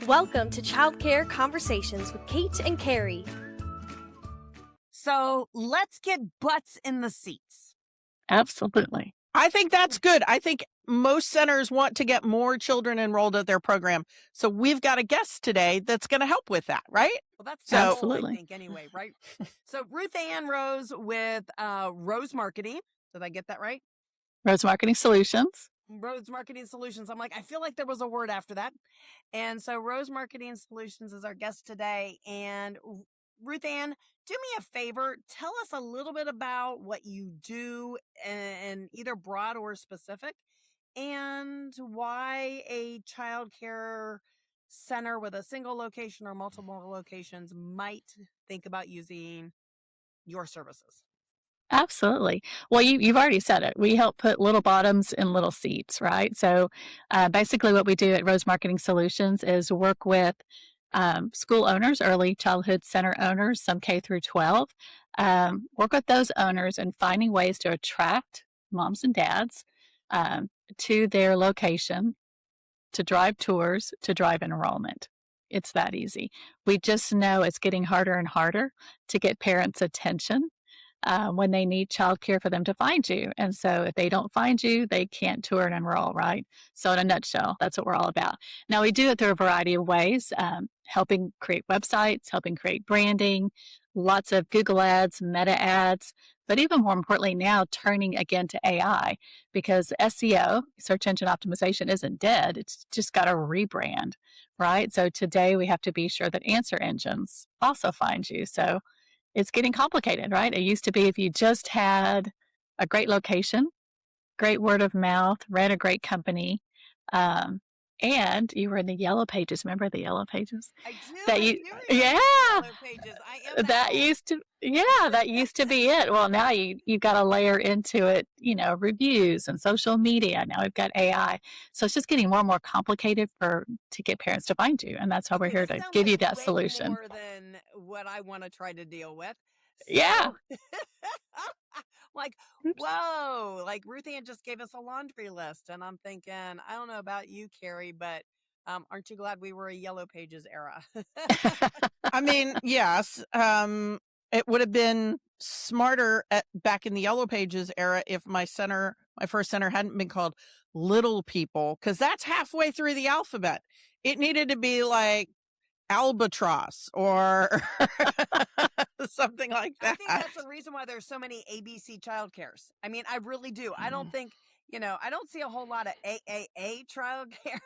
Welcome to Childcare Conversations with Kate and Carrie. So let's get butts in the seats. Absolutely. I think that's good. I think most centers want to get more children enrolled at their program. So we've got a guest today that's going to help with that, right? Well, that's So- the goal, I Absolutely. think, anyway, right? So Ruth Ann Rose with Rose Marketing. Did I get that right? Rose Marketing Solutions. Rose Marketing Solutions. I'm like, I feel like there was a word after that. And so Rose Marketing Solutions is our guest today. And Ruth Ann, do me a favor. Tell us a little bit about what you do, and either broad or specific, and why a child care center with a single location or multiple locations might think about using your services. Absolutely. Well, you've already said it. We help put little bottoms in little seats, right? So basically what we do at Rose Marketing Solutions is work with school owners, early childhood center owners, some K through 12, work with those owners and finding ways to attract moms and dads to their location, to drive tours, to drive enrollment. It's that easy. We just know it's getting harder and harder to get parents' attention when they need childcare for them to find you. And so if they don't find you, they can't tour and enroll, right? So in a nutshell, that's what we're all about. Now we do it through a variety of ways, helping create websites, helping create branding, lots of Google ads, Meta ads, but even more importantly now, turning again to AI, because SEO, search engine optimization, isn't dead. It's just got a rebrand, right? So today we have to be sure that answer engines also find you. So it's getting complicated, right? It used to be if you just had a great location, great word of mouth, ran a great company, and you were in the yellow pages. Remember the yellow pages? I do. That I you- do remember yeah. the Yellow Pages. I am That old. used to be it. Well, now you got to layer into it, reviews and social media. Now we've got AI, so it's just getting more and more complicated to get parents to find you, and that's why we're Okay, here that to sounds give like you that way solution. more than what I want to try to deal with. Yeah. Like, Oops. whoa, like Ruth Ann just gave us a laundry list, and I'm thinking, I don't know about you, Carrie, but aren't you glad we were a Yellow Pages era? I mean, yes. It would have been smarter back in the Yellow Pages era if my first center hadn't been called Little People, because that's halfway through the alphabet. It needed to be like Albatross or something like I that. think that's the reason why there's so many ABC childcares. I mean, I really do. I don't think, I don't see a whole lot of AAA childcare.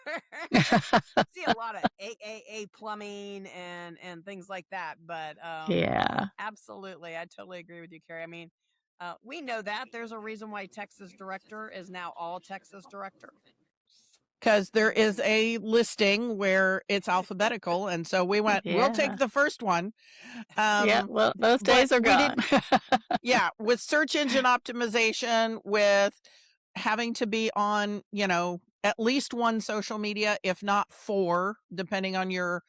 I see a lot of AAA plumbing and things like that. But Yeah. absolutely, I totally agree with you, Carrie. I mean, we know that there's a reason why Texas Director is now all Texas Director. Because there is a listing where it's alphabetical, and so we went, we'll Yeah. take the first one. Yeah, well, those but days are we gone. Yeah, with search engine optimization, with having to be on, at least one social media, if not 4, depending on your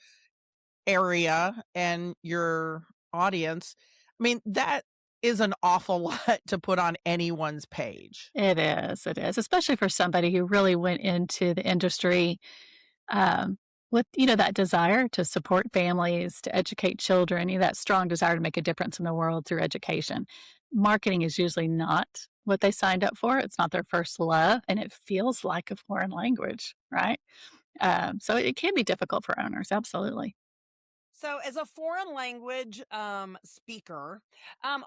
area and your audience. I mean, that is an awful lot to put on anyone's page. It is, especially for somebody who really went into the industry with, that desire to support families, to educate children, that strong desire to make a difference in the world through education. Marketing is usually not what they signed up for. It's not their first love, and it feels like a foreign language, right? So it can be difficult for owners, absolutely. So, as a foreign language speaker,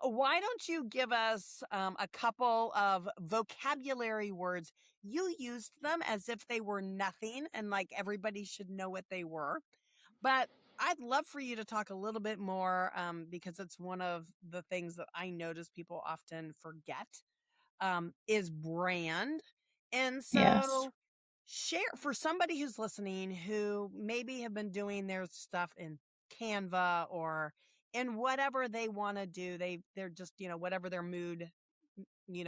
why don't you give us a couple of vocabulary words? You used them as if they were nothing and like everybody should know what they were. But I'd love for you to talk a little bit more because it's one of the things that I notice people often forget is brand. And Yes. so, share for somebody who's listening who maybe have been doing their stuff in Canva or in whatever they want to do. They're just, whatever their mood,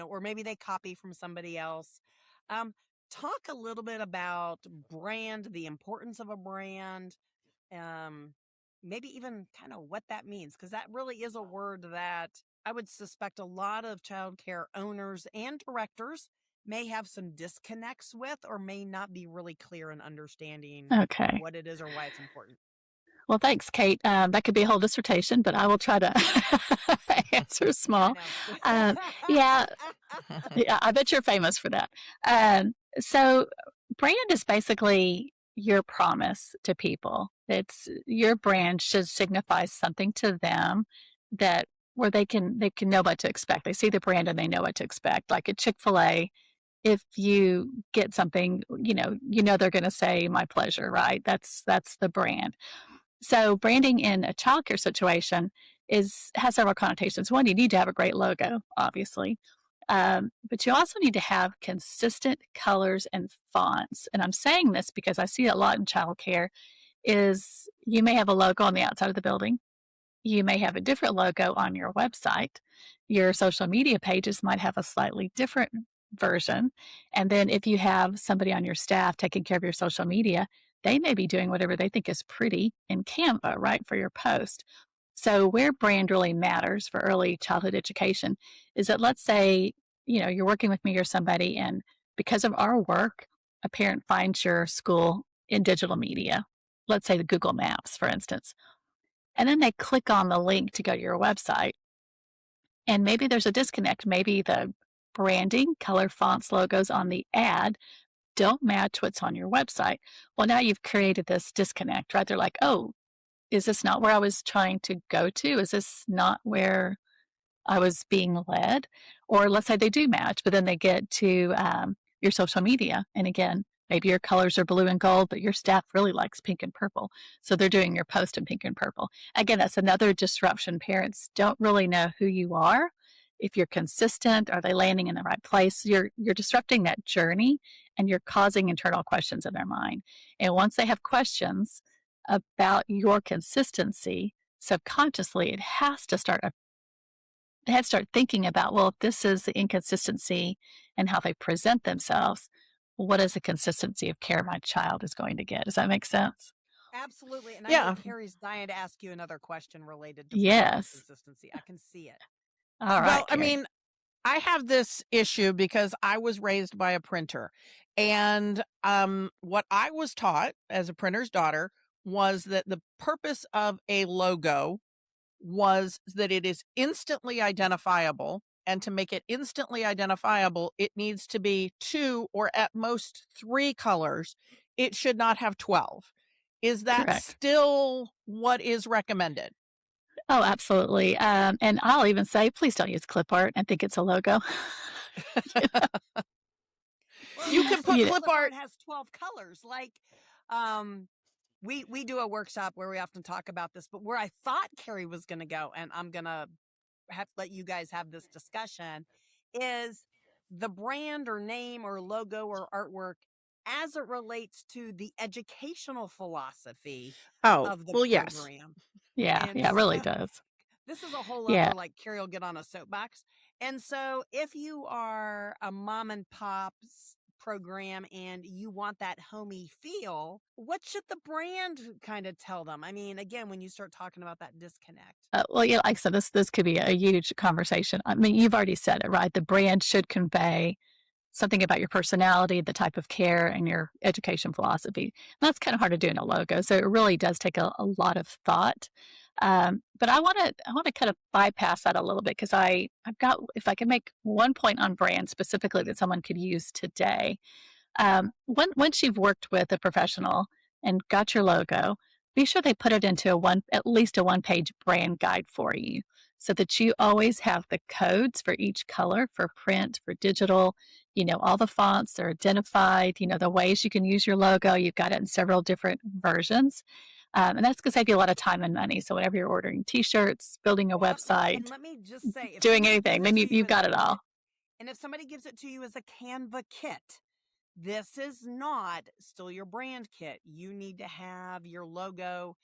or maybe they copy from somebody else. Talk a little bit about brand, the importance of a brand, maybe even kind of what that means, because that really is a word that I would suspect a lot of childcare owners and directors may have some disconnects with, or may not be really clear in understanding Okay. what it is or why it's important. Well, thanks, Kate. That could be a whole dissertation, but I will try to answer small. I know. Yeah, yeah, I bet you're famous for that. So, brand is basically your promise to people. It's your brand should signify something to them that where they can know what to expect. They see the brand and they know what to expect. Like at Chick-fil-A, if you get something, you know they're going to say "my pleasure," right? That's the brand. So branding in a childcare situation has several connotations. One, you need to have a great logo, obviously, but you also need to have consistent colors and fonts. And I'm saying this because I see a lot in childcare. Is you may have a logo on the outside of the building, you may have a different logo on your website. Your social media pages might have a slightly different version. And then if you have somebody on your staff taking care of your social media, they may be doing whatever they think is pretty in Canva, right, for your post. So where brand really matters for early childhood education is that, let's say, you're working with me or somebody, and because of our work, a parent finds your school in digital media. Let's say the Google Maps, for instance, and then they click on the link to go to your website. And maybe there's a disconnect. Maybe the branding, color, fonts, logos on the ad don't match what's on your website. Well, now you've created this disconnect, right? They're like, oh, is this not where I was trying to go to? Is this not where I was being led? Or let's say they do match, but then they get to your social media. And again, maybe your colors are blue and gold, but your staff really likes pink and purple. So they're doing your post in pink and purple. Again, that's another disruption. Parents don't really know who you are. If you're consistent, are they landing in the right place? You're disrupting that journey, and you're causing internal questions in their mind. And once they have questions about your consistency, subconsciously they had to start thinking about, well, if this is the inconsistency in how they present themselves, what is the consistency of care my child is going to get? Does that make sense? Absolutely. And I know Yeah. Carrie's dying to ask you another question related to brand Yes. consistency. I can see it. All right, Well, I Carrie. mean, I have this issue because I was raised by a printer. And what I was taught as a printer's daughter was that the purpose of a logo was that it is instantly identifiable. And to make it instantly identifiable, it needs to be 2 or at most 3 colors. It should not have 12. Is that Correct. still what is recommended? Oh, absolutely. And I'll even say, please don't use clip art and think it's a logo. Well, You and can that's put why You know, clip clip art art. has 12 colors. Like, we do a workshop where we often talk about this, but where I thought Carrie was going to go, and I'm going to have to let you guys have this discussion, is the brand or name or logo or artwork as it relates to the educational philosophy Oh, of the well, yes. program. yeah, And yeah, it really so does. this is a whole Yeah. other, like, Carrie will get on a soapbox. And so if you are a mom and pop's program and you want that homey feel, what should the brand kind of tell them? I mean, again, when you start talking about that disconnect. Well, yeah, like I said, this could be a huge conversation. I mean, you've already said it, right? The brand should convey something about your personality, the type of care, and your education philosophy. And that's kind of hard to do in a logo, so it really does take a lot of thought. But I want to kind of bypass that a little bit, because I've got, if I can make one point on brand specifically that someone could use today. Once you've worked with a professional and got your logo, be sure they put it into at least a one-page brand guide for you, so that you always have the codes for each color, for print, for digital. All the fonts are identified. The ways you can use your logo. You've got it in several different versions. And that's going to save you a lot of time and money. So whenever you're ordering T-shirts, building a Well, website, and let me just say, if doing somebody anything, gives it then to you you've got it all. and if somebody gives it to you as a Canva kit, this is not still your brand kit. You need to have your logo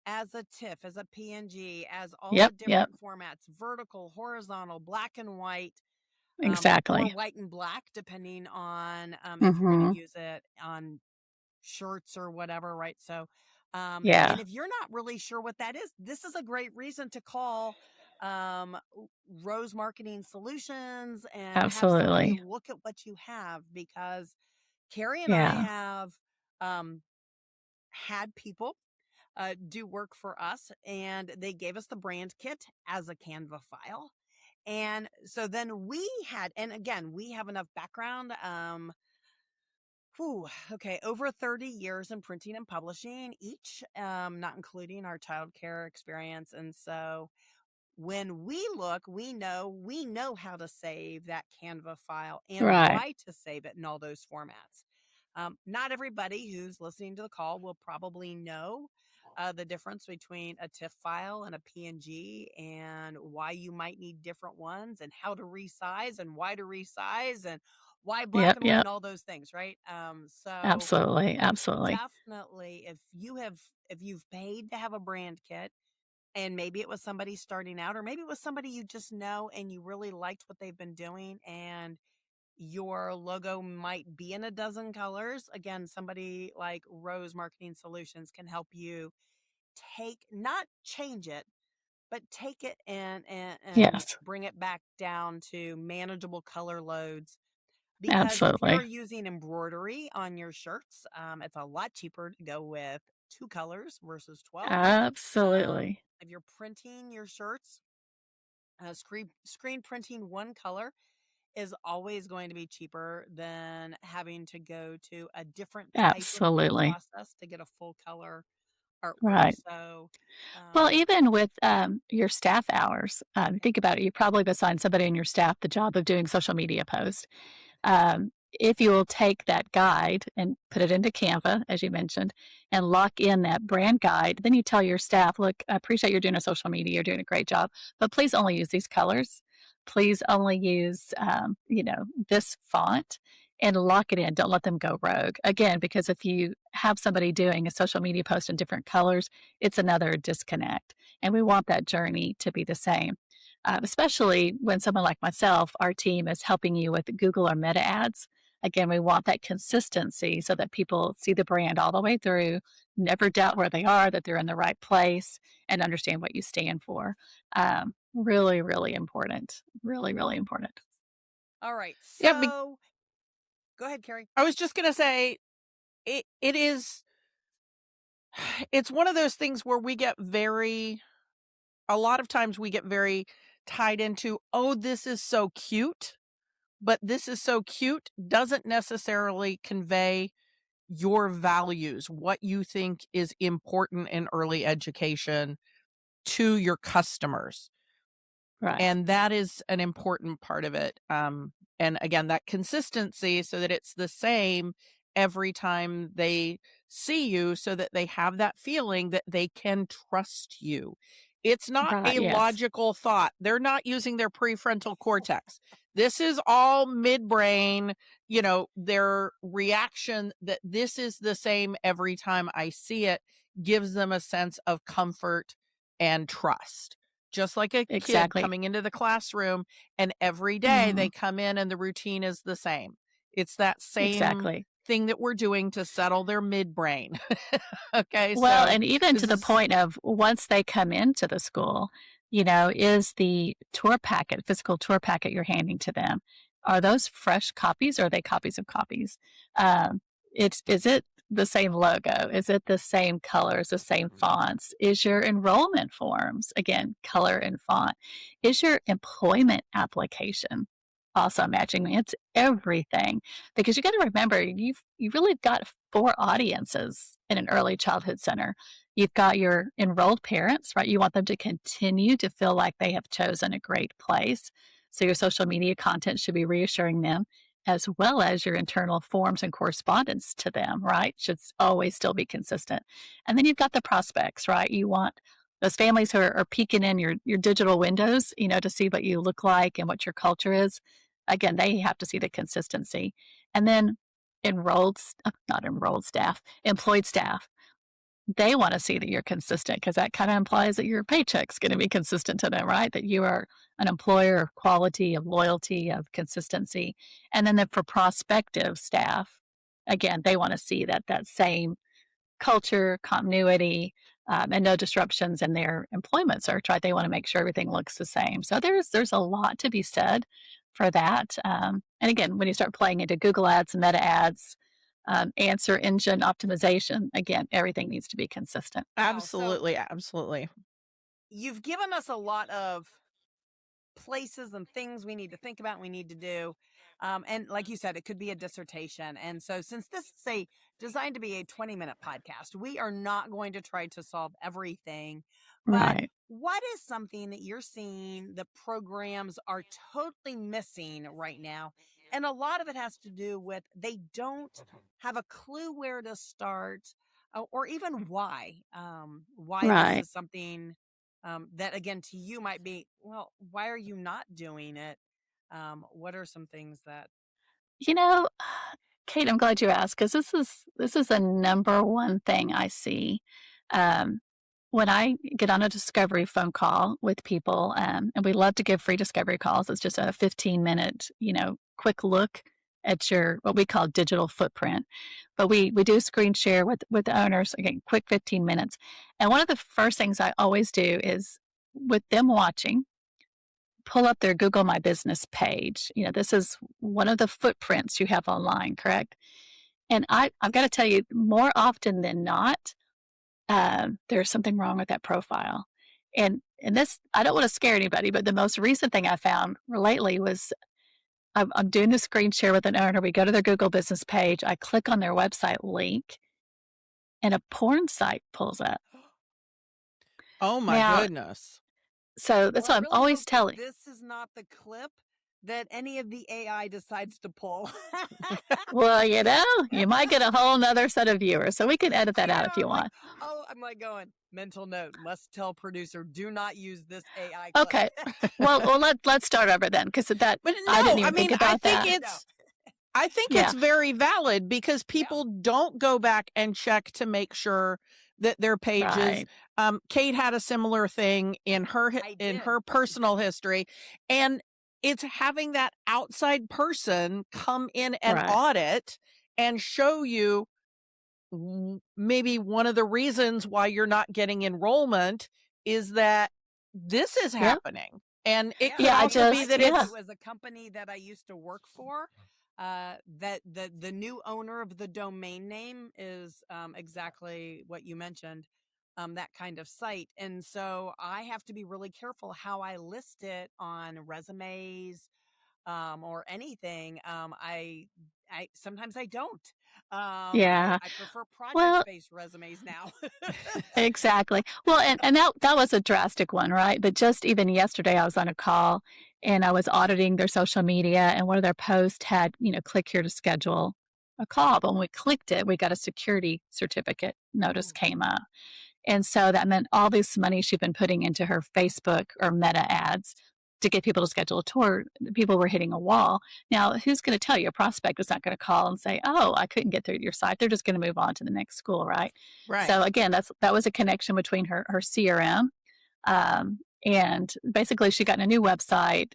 as a TIFF, as a PNG, as all the Yep, different formats, vertical, horizontal, black and white, or exactly. white and black, depending on if you're going Hmm. to use it on shirts or whatever, right? So, Yeah. and if you're not really sure what that is, this is a great reason to call Rose Marketing Solutions and have somebody Absolutely. look at what you have, because Carrie and I Yeah. have had people do work for us, and they gave us the brand kit as a Canva file. And so then we had, and again, we have enough background. Okay, over 30 years in printing and publishing each, not including our childcare experience. And so when we look, we know how to save that Canva file and Right. why to save it in all those formats. Not everybody who's listening to the call will probably know the difference between a TIFF file and a PNG, and why you might need different ones, and how to resize and why to resize, and why black Yep. and white Yep. and all those things, right? So Absolutely. Absolutely. definitely, if you've paid to have a brand kit, and maybe it was somebody starting out, or maybe it was somebody you just know and you really liked what they've been doing, and your logo might be in a dozen colors. Again, somebody like Rose Marketing Solutions can help you not change it, but take it and Yes. bring it back down to manageable color loads. Because if you're Absolutely. using embroidery on your shirts, it's a lot cheaper to go with 2 colors versus 12. Absolutely. If you're printing your shirts, screen printing one color is always going to be cheaper than having to go to a different type of print Absolutely. process to get a full color artwork. Right. So, Well, um, even with your staff hours, think about it. You probably have assigned somebody in your staff the job of doing social media posts. If you will take that guide and put it into Canva, as you mentioned, and lock in that brand guide, then you tell your staff, look, I appreciate you're doing a social media, you're doing a great job, but please only use these colors. Please only use, this font, and lock it in. Don't let them go rogue. Again, because if you have somebody doing a social media post in different colors, it's another disconnect. And we want that journey to be the same. Especially when someone like myself, our team is helping you with Google or Meta ads. Again, we want that consistency so that people see the brand all the way through, never doubt where they are, that they're in the right place, and understand what you stand for. Really, really important. Really, really important. all right. Yeah, So go ahead, Carrie. I was just gonna say it is it's one of those things where a lot of times we get very tied into, oh, this is so cute, but this is so cute doesn't necessarily convey your values, what you think is important in early education to your customers. Right. And that is an important part of it. And again, that consistency so that it's the same every time they see you, so that they have that feeling that they can trust you. It's not Right. a Yes. logical thought. They're not using their prefrontal cortex. This is all midbrain, their reaction that this is the same every time I see it gives them a sense of comfort and trust. Just like a kid Exactly. coming into the classroom, and every day Mhm. they come in and the routine is the same. It's that same Exactly. thing that we're doing to settle their midbrain. Okay, Well, so and even to this the is point of once they come into the school, is the tour packet, physical tour packet you're handing to them, are those fresh copies or are they copies of copies? Is it the same logo? Is it the same colors, the same fonts? Is your enrollment forms, again, color and font? Is your employment application also matching? It's everything, because you got to remember you really got four audiences in an early childhood center. You've got your enrolled parents, right? You want them to continue to feel like they have chosen a great place. So your social media content should be reassuring them, as well as your internal forms and correspondence to them, right? Should always still be consistent. And then you've got the prospects, right? You want those families who are peeking in your digital windows, to see what you look like and what your culture is. Again, they have to see the consistency. And then not enrolled staff, employed staff, they want to see that you're consistent, because that kind of implies that your paycheck's going to be consistent to them, right? That you are an employer of quality, of loyalty, of consistency. And then for prospective staff, again, they want to see that same culture, continuity, and no disruptions in their employment search, right? They want to make sure everything looks the same. So there's a lot to be said for that. And again, when you start playing into Google Ads, Meta Ads, answer engine optimization, again, everything needs to be consistent. Wow. So Absolutely. you've given us a lot of places and things we need to think about, we need to do. And like you said, it could be a dissertation. And so since this is designed to be a 20-minute podcast, we are not going to try to solve everything. But Right. what is something that you're seeing the programs are totally missing right now? And a lot of it has to do with they don't have a clue where to start, or even why this Right. is something that again to you might be, well, why are you not doing it? What are some things that You know, Kate, I'm glad you asked because this is a number one thing I see. Um, when I get on a discovery phone call with people, and we love to give free discovery calls. It's just a 15-minute, quick look at your what we call digital footprint. But we do screen share with the owners, again, quick 15 minutes. And one of the first things I always do is with them watching, pull up their Google My Business page. This is one of the footprints you have online, correct? And I've got to tell you, more often than not, there's something wrong with that profile. And this, I don't want to scare anybody, but the most recent thing I found lately was I'm doing the screen share with an owner. We go to their Google Business page. I click on their website link, and a porn site pulls up. Oh my Now, goodness. so that's well, I what I'm really always hope that telling. this is not the clip that any of the AI decides to pull. Well, you might get a whole nother set of viewers, so we can edit that out if you want. I'm like going, mental note, must tell producer, do not use this AI clip. Okay. Well, let's start over then, because that But I didn't no, I even think mean, about that. I think Yeah. it's very valid because people don't go back and check to make sure that their pages. Right. Kate had a similar thing in her personal history, and it's having that outside person come in and Right. audit and show you maybe one of the reasons why you're not getting enrollment is that this is Yep. happening. And it could Yeah, I also be just that yeah. it's it was a company that I used to work for. That the new owner of the domain name is exactly what you mentioned, that kind of site. And so I have to be really careful how I list it on resumes, or anything. I sometimes I don't. Yeah. I prefer Well, project-based resumes now. exactly. Well, and that was a drastic one, right? But just even yesterday, I was on a call and I was auditing their social media, and one of their posts had, click here to schedule a call. But when we clicked it, we got a security certificate notice came up. And so that meant all this money she'd been putting into her Facebook or Meta ads to get people to schedule a tour, people were hitting a wall. Now, who's going to tell you? A prospect is not going to call and say, "Oh, I couldn't get through to your site." They're just going to move on to the next school, right? right. So again, that was a connection between her CRM, and basically she got a new website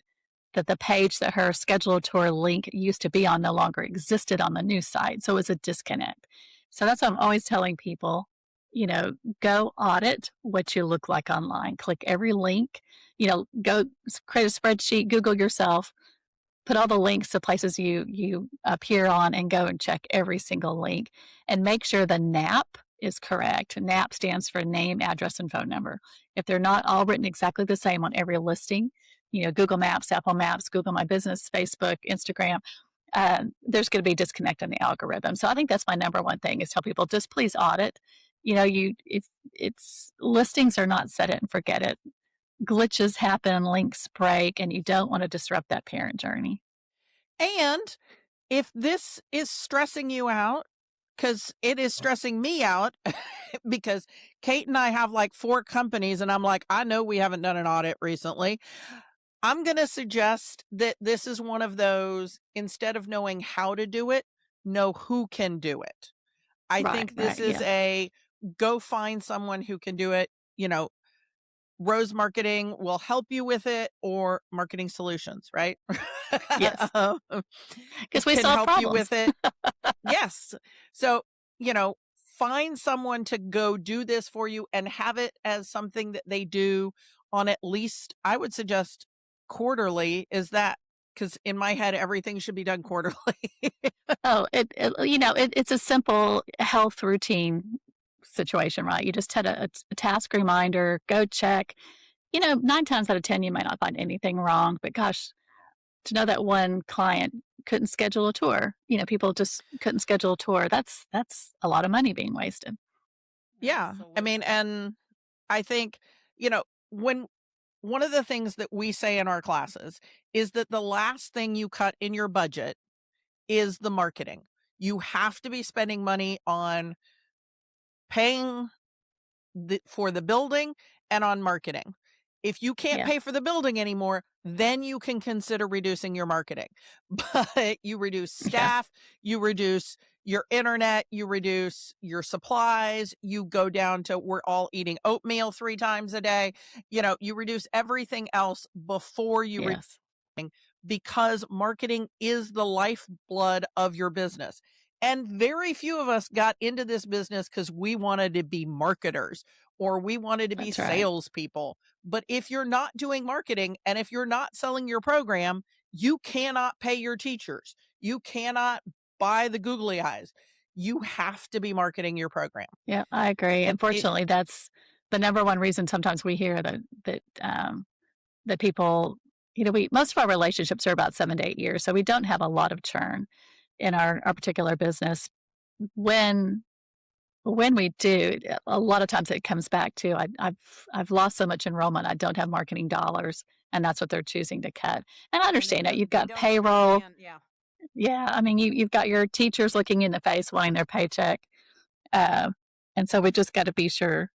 that the page that her scheduled tour link used to be on no longer existed on the new site. So it was a disconnect. So that's what I'm always telling people, go audit what you look like online. Click every link, go create a spreadsheet, Google yourself, put all the links to places you appear on, and go and check every single link and make sure the NAP is correct. NAP stands for name, address, and phone number. If they're not all written exactly the same on every listing, Google Maps, Apple Maps, Google My Business, Facebook, Instagram, there's going to be a disconnect in the algorithm. So I think that's my number one thing is tell people, just please audit. If it's listings are not set it and forget it. Glitches happen, links break, and you don't want to disrupt that parent journey. And if this is stressing you out, because it is stressing me out, because Kate and I have like 4 companies, and I'm like, I know we haven't done an audit recently. I'm going to suggest that this is one of those, instead of knowing how to do it, know who can do it. I think this is a go find someone who can do it. Rose Marketing will help you with it, or Marketing Solutions, right? Yes. Because we can solve help problems. you with it. Yes. So, find someone to go do this for you and have it as something that they do on at least, I would suggest quarterly. Is that, because in my head, everything should be done quarterly. Oh, it's a simple health routine situation, right? You just had a task reminder, go check. 9 times out of 10, you might not find anything wrong, but gosh, to know that one client couldn't schedule a tour, people just couldn't schedule a tour. That's a lot of money being wasted. Yeah. I mean, and I think, when one of the things that we say in our classes is that the last thing you cut in your budget is the marketing. You have to be spending money on paying for the building and on marketing. If you can't Yeah. pay for the building anymore, then you can consider reducing your marketing. But you reduce staff, you reduce your internet, you reduce your supplies, you go down to we're all eating oatmeal 3 times a day. You reduce everything else before you Yes. because marketing is the lifeblood of your business. And very few of us got into this business because we wanted to be marketers or we wanted to be That's right. salespeople. But if you're not doing marketing and if you're not selling your program, you cannot pay your teachers. You cannot buy the googly eyes. You have to be marketing your program. Yeah, I agree. Unfortunately, that's the number one reason sometimes we hear that people, most of our relationships are about 7 to 8 years, so we don't have a lot of churn in our particular business. When we do, a lot of times it comes back to I've lost so much enrollment, I don't have marketing dollars, and that's what they're choosing to cut. And I understand that. You've got payroll. Yeah, I mean, you've got your teachers looking in the face wanting their paycheck. And so we just got to be sure,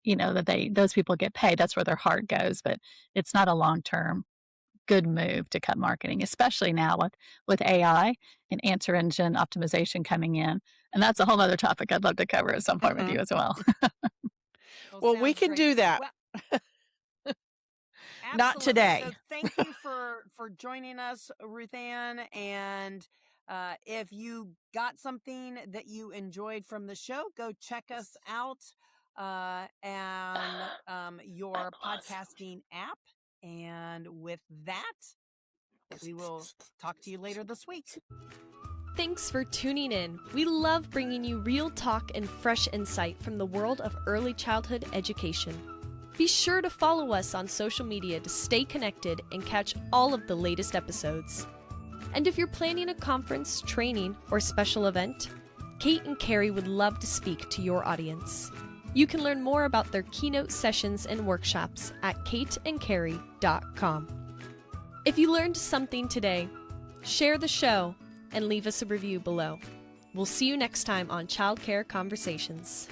that those people get paid. That's where their heart goes. But it's not a long-term good move to cut marketing, especially now with AI and answer engine optimization coming in. And that's a whole other topic I'd love to cover at some point with you as well. Well, we can do that. Not today. So thank you for joining us, Ruth Ann. And if you got something that you enjoyed from the show, go check us out and your podcasting app. And with that, we will talk to you later this week. Thanks for tuning in. We love bringing you real talk and fresh insight from the world of early childhood education. Be sure to follow us on social media to stay connected and catch all of the latest episodes. And if you're planning a conference, training, or special event, Kate and Carrie would love to speak to your audience. You can learn more about their keynote sessions and workshops at kateandcarrie.com. If you learned something today, share the show and leave us a review below. We'll see you next time on Childcare Conversations.